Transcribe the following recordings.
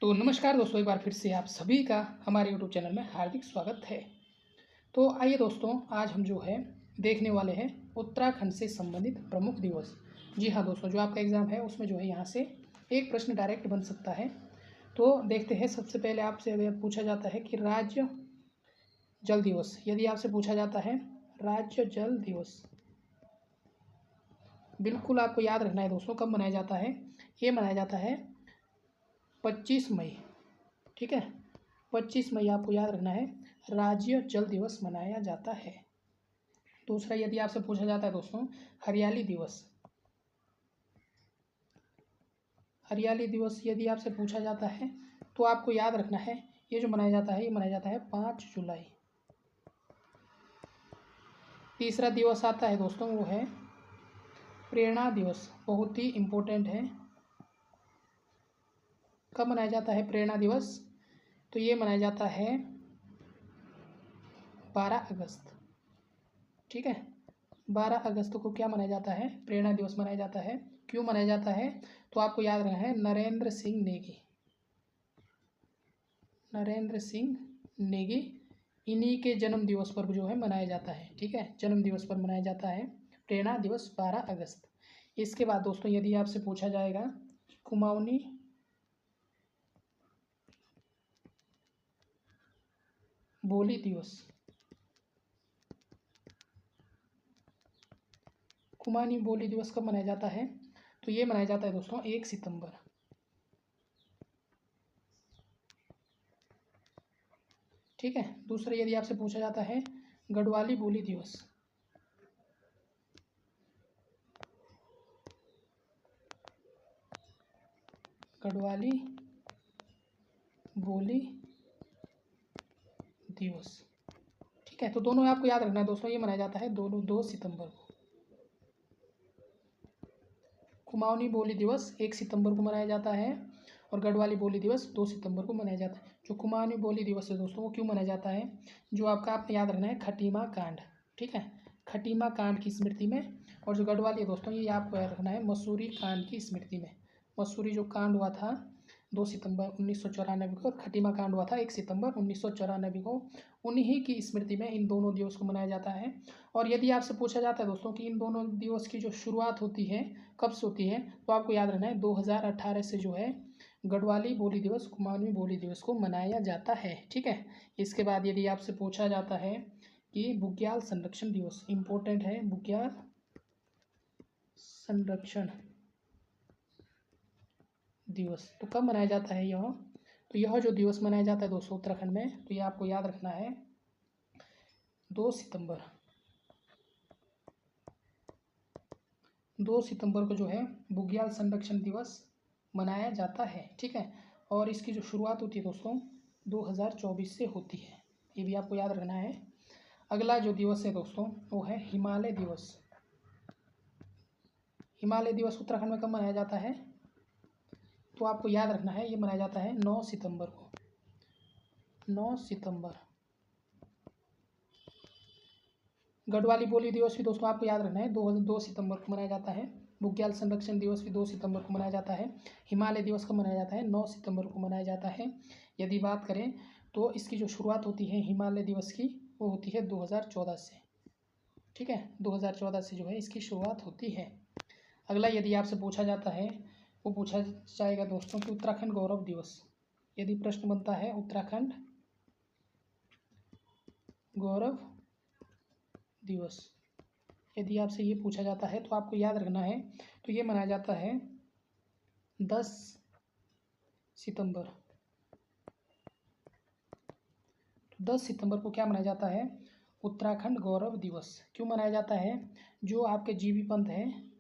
तो नमस्कार दोस्तों, एक बार फिर से आप सभी का हमारे यूट्यूब चैनल में हार्दिक स्वागत है। तो आइए दोस्तों, आज हम जो है देखने वाले हैं उत्तराखंड से संबंधित प्रमुख दिवस। जी हाँ दोस्तों, जो आपका एग्ज़ाम है उसमें जो है यहाँ से एक प्रश्न डायरेक्ट बन सकता है। तो देखते हैं, सबसे पहले आपसे अगर पूछा जाता है कि राज्य जल दिवस, यदि आपसे पूछा जाता है राज्य जल दिवस, बिल्कुल आपको याद रखना है दोस्तों, कब मनाया जाता है। ये मनाया जाता है 25 मई, ठीक है। 25 मई आपको याद रखना है, राज्य जल दिवस मनाया जाता है। दूसरा, यदि आपसे पूछा जाता है दोस्तों हरियाली दिवस, हरियाली दिवस यदि आपसे पूछा जाता है तो आपको याद रखना है, ये जो मनाया जाता है ये मनाया जाता है 5 जुलाई। तीसरा दिवस आता है दोस्तों, वो है प्रेरणा दिवस, बहुत ही इम्पोर्टेंट है। कब मनाया जाता है प्रेरणा दिवस? तो ये मनाया जाता है 12 अगस्त, ठीक है। 12 अगस्त को क्या मनाया जाता है? प्रेरणा दिवस मनाया जाता है। क्यों मनाया जाता है? तो आपको याद रखना है, नरेंद्र सिंह नेगी, नरेंद्र सिंह नेगी, इन्हीं के जन्म दिवस पर जो है मनाया जाता है, ठीक है। जन्म दिवस पर मनाया जाता है प्रेरणा दिवस 12 अगस्त। इसके बाद दोस्तों, यदि आपसे पूछा जाएगा कुमाऊनी बोली दिवस, कुमाऊनी बोली दिवस कब मनाया जाता है? तो ये मनाया जाता है दोस्तों 1 सितंबर, ठीक है। दूसरा, यदि आपसे पूछा जाता है गढ़वाली बोली दिवस, गढ़वाली बोली दिवस, ठीक है। तो दोनों आपको याद रखना है दोस्तों, ये मनाया जाता है दोनों 2 सितंबर को। कुमाऊनी बोली दिवस 1 सितंबर को मनाया जाता है और गढ़वाली बोली दिवस 2 सितंबर को मनाया जाता है। जो कुमाऊनी बोली दिवस है दोस्तों, वो क्यों मनाया जाता है? जो आपने याद रखना है खटीमा कांड, ठीक है, खटीमा कांड की स्मृति में। और जो गढ़वाली है दोस्तों, ये आपको याद रखना है मसूरी कांड की स्मृति में। मसूरी जो कांड हुआ था 2 सितंबर 1994 को, और खटीमा कांड हुआ था 1 सितंबर 1994 को, उन्हीं की स्मृति में इन दोनों दिवस को मनाया जाता है। और यदि आपसे पूछा जाता है दोस्तों कि इन दोनों दिवस की जो शुरुआत होती है कब से होती है, तो आपको याद रखना है 2018 से जो है गढ़वाली बोली दिवस, कुमाऊनी बोली दिवस को मनाया जाता है, ठीक है। इसके बाद यदि आपसे पूछा जाता है कि बुग्याल संरक्षण दिवस, इम्पोर्टेंट है, बुग्याल संरक्षण दिवस तो कब मनाया जाता है यह? तो यह जो दिवस मनाया जाता है दोस्तों उत्तराखंड में, तो यह आपको याद रखना है 2 सितंबर, 2 सितंबर को जो है बुग्याल संरक्षण दिवस मनाया जाता है, ठीक है। और इसकी जो शुरुआत होती है दोस्तों 2024 से होती है, ये भी आपको याद रखना है। अगला जो दिवस है दोस्तों, वो है हिमालय दिवस। हिमालय दिवस उत्तराखंड में कब मनाया जाता है? तो आपको याद रखना है, ये मनाया जाता है 9 सितंबर को, 9 सितंबर। गढ़वाली बोली दिवस भी दोस्तों आपको याद रखना है, 2 सितंबर को मनाया जाता है। बुग्याल संरक्षण दिवस भी 2 सितंबर को मनाया जाता है। हिमालय दिवस कब मनाया जाता है? 9 सितंबर को मनाया जाता है। यदि बात करें तो इसकी जो शुरुआत होती है हिमालय दिवस की, वो होती है 2014 से, ठीक है। 2014 से जो है इसकी शुरुआत होती है। अगला यदि आपसे पूछा जाता है, वो पूछा जाएगा दोस्तों कि उत्तराखंड गौरव दिवस, यदि प्रश्न बनता है उत्तराखंड गौरव दिवस, यदि आपसे ये पूछा जाता है तो आपको याद रखना है, तो ये मनाया जाता है 10 सितंबर। तो 10 सितंबर को क्या मनाया जाता है? उत्तराखंड गौरव दिवस। क्यों मनाया जाता है? जो आपके जीबी पंत हैं,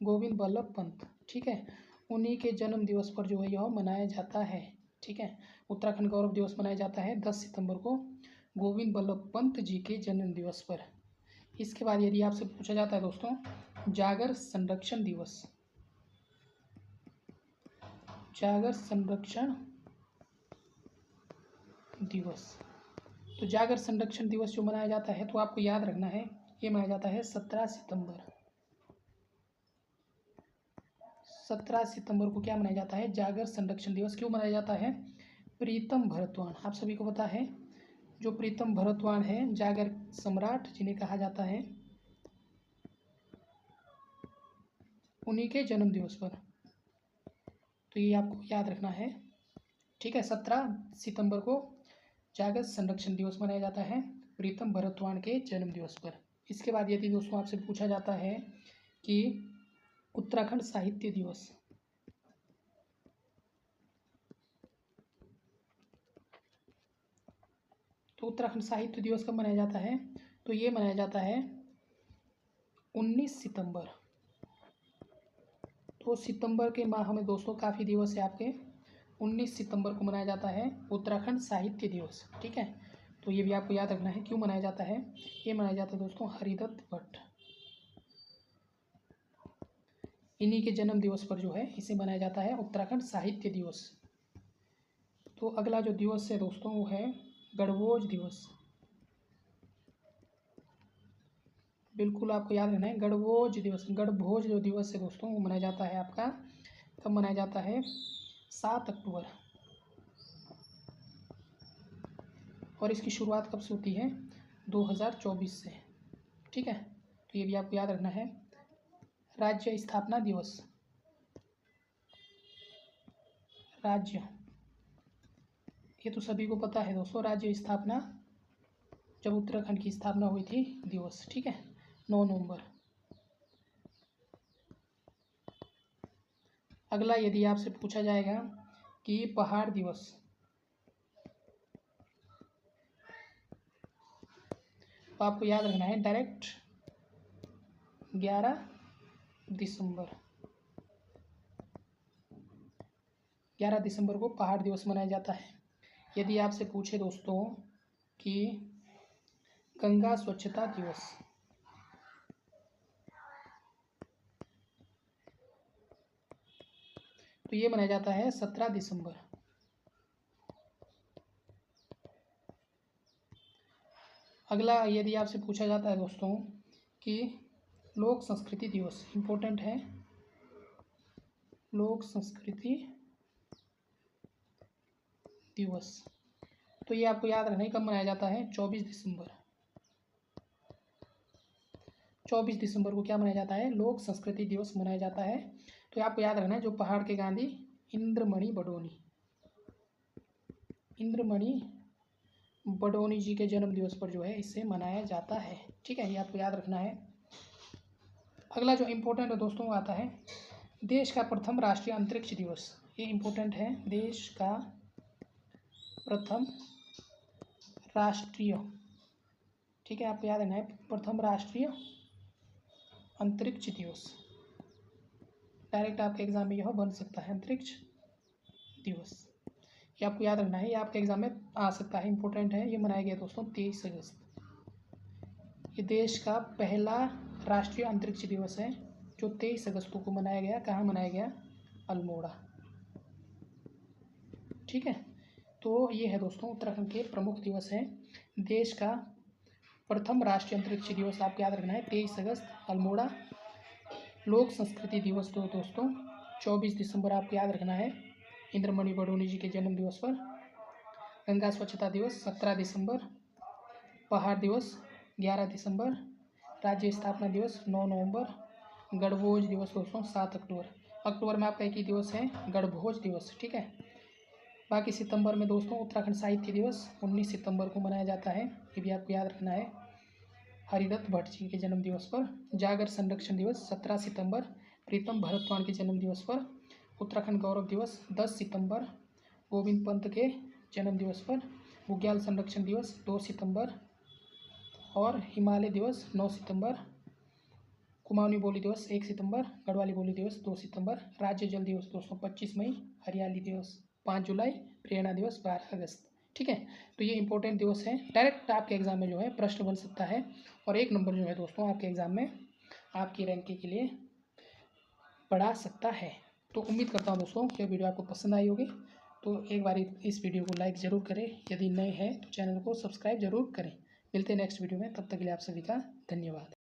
गोविंद बल्लभ पंत, ठीक है, उन्हीं के जन्म दिवस पर जो है यह मनाया जाता है, ठीक है। उत्तराखंड गौरव दिवस मनाया जाता है 10 सितंबर को, गोविंद बल्लभ पंत जी के जन्म दिवस पर। इसके बाद यदि आपसे पूछा जाता है दोस्तों जागर संरक्षण दिवस, जागर संरक्षण दिवस, तो जागर संरक्षण दिवस जो मनाया जाता है, तो आपको याद रखना है, ये मनाया जाता है 17 सितंबर, 17 सितंबर को क्या मनाया जाता है? जागर संरक्षण दिवस। क्यों मनाया जाता है? प्रीतम भरतवाण, आप सभी को पता है, जो प्रीतम भरतवाण है जागर सम्राट जिन्हें कहा जाता है, उन्हीं के जन्म दिवस पर। तो ये आपको याद रखना है, ठीक है। 17 सितंबर को जागर संरक्षण दिवस मनाया जाता है प्रीतम भरतवाण के जन्म दिवस पर। इसके बाद यदि दोस्तों आपसे पूछा जाता है कि उत्तराखंड साहित्य दिवस, तो उत्तराखंड साहित्य दिवस कब मनाया जाता है? तो ये मनाया जाता है 19 सितंबर। तो सितंबर के माह में दोस्तों काफ़ी दिवस है आपके। 19 सितंबर को मनाया जाता है उत्तराखंड साहित्य दिवस, ठीक है। तो ये भी आपको याद रखना है। क्यों मनाया जाता है? ये मनाया जाता है दोस्तों हरिदत्त भट्ट, इन्हीं के जन्म दिवस पर जो है इसे मनाया जाता है उत्तराखंड साहित्य दिवस। तो अगला जो दिवस है दोस्तों वो है गणभोज दिवस। बिल्कुल आपको याद रखना है गणभोज दिवस। गणभोज जो दिवस है दोस्तों वो मनाया जाता है आपका, कब मनाया जाता है? 7 अक्टूबर। और इसकी शुरुआत कब से होती है? 2024 से, ठीक है। तो ये भी आपको याद रखना है। राज्य स्थापना दिवस, राज्य, ये तो सभी को पता है दोस्तों, राज्य स्थापना, जब उत्तराखंड की स्थापना हुई थी दिवस, ठीक है, 9 नवंबर। अगला यदि आपसे पूछा जाएगा कि पहाड़ दिवस, तो आपको याद रखना है डायरेक्ट 11 दिसंबर। 11 दिसंबर को पहाड़ दिवस मनाया जाता है। यदि आपसे पूछे दोस्तों कि गंगा स्वच्छता दिवस, तो ये मनाया जाता है 17 दिसंबर। अगला यदि आपसे पूछा जाता है दोस्तों कि लोक संस्कृति दिवस, इम्पोर्टेंट है, लोक संस्कृति दिवस, तो ये आपको याद रखना है कब मनाया जाता है? 24 दिसंबर। 24 दिसंबर को क्या मनाया जाता है? लोक संस्कृति दिवस मनाया जाता है। तो आपको याद रखना है जो पहाड़ के गांधी इंद्रमणि बडोनी, इंद्रमणि बडोनी जी के जन्म दिवस पर जो है इसे मनाया जाता है, ठीक है, ये आपको याद रखना है। अगला जो इम्पोर्टेंट है दोस्तों वो आता है देश का प्रथम राष्ट्रीय अंतरिक्ष दिवस। ये इम्पोर्टेंट है, देश का प्रथम राष्ट्रीय, ठीक है, आपको याद रखना है प्रथम राष्ट्रीय अंतरिक्ष दिवस। डायरेक्ट आपके एग्जाम में यह बन सकता है अंतरिक्ष दिवस, ये आपको याद रखना है, ये आपके एग्जाम में आ सकता है, इंपॉर्टेंट है। ये मनाया गया दोस्तों 23 अगस्त। ये देश का पहला राष्ट्रीय अंतरिक्ष दिवस है जो 23 अगस्त को मनाया गया। कहाँ मनाया गया? अल्मोड़ा, ठीक है। तो ये है दोस्तों उत्तराखंड के प्रमुख दिवस हैं। देश का प्रथम राष्ट्रीय अंतरिक्ष दिवस आपको याद रखना है 23 अगस्त अल्मोड़ा। लोक संस्कृति दिवस तो दोस्तों 24 दिसंबर आपको याद रखना है इंद्रमणि बडोनी जी के जन्म दिवस पर। गंगा स्वच्छता दिवस 17 दिसंबर, पहाड़ दिवस 11 दिसंबर, राज्य स्थापना दिवस 9 नवंबर, गणभोज दिवस दोस्तों 7 अक्टूबर। अक्टूबर में आपका एक ही दिवस है गणभोज दिवस, ठीक है। बाकी सितंबर में दोस्तों उत्तराखंड साहित्य दिवस 19 सितंबर को मनाया जाता है, ये भी आपको याद रखना है हरिदत्त भट्ट जी के जन्म दिवस पर। जागर संरक्षण दिवस 17 सितंबर, प्रीतम भरतवाण के जन्म दिवस पर। उत्तराखंड गौरव दिवस 10 सितंबर, गोविंद पंत के जन्म दिवस पर। बुग्याल संरक्षण दिवस 2 सितंबर और हिमालय दिवस 9 सितंबर। कुमाऊनी बोली दिवस 1 सितंबर, गढ़वाली बोली दिवस 2 सितंबर। राज्य जल दिवस दोस्तों 25 मई, हरियाली दिवस 5 जुलाई, प्रेरणा दिवस 12 अगस्त, ठीक है। तो ये इंपॉर्टेंट दिवस है, डायरेक्ट आपके एग्जाम में जो है प्रश्न बन सकता है और 1 नंबर जो है दोस्तों आपके एग्जाम में आपकी रैंकिंग के लिए बढ़ा सकता है। तो उम्मीद करता हूँ दोस्तों ये वीडियो आपको पसंद आई होगी। तो एक बार इस वीडियो को लाइक ज़रूर करें, यदि नए हैं तो चैनल को सब्सक्राइब जरूर करें। मिलते हैं नेक्स्ट वीडियो में, तब तक के लिए आप सभी का धन्यवाद।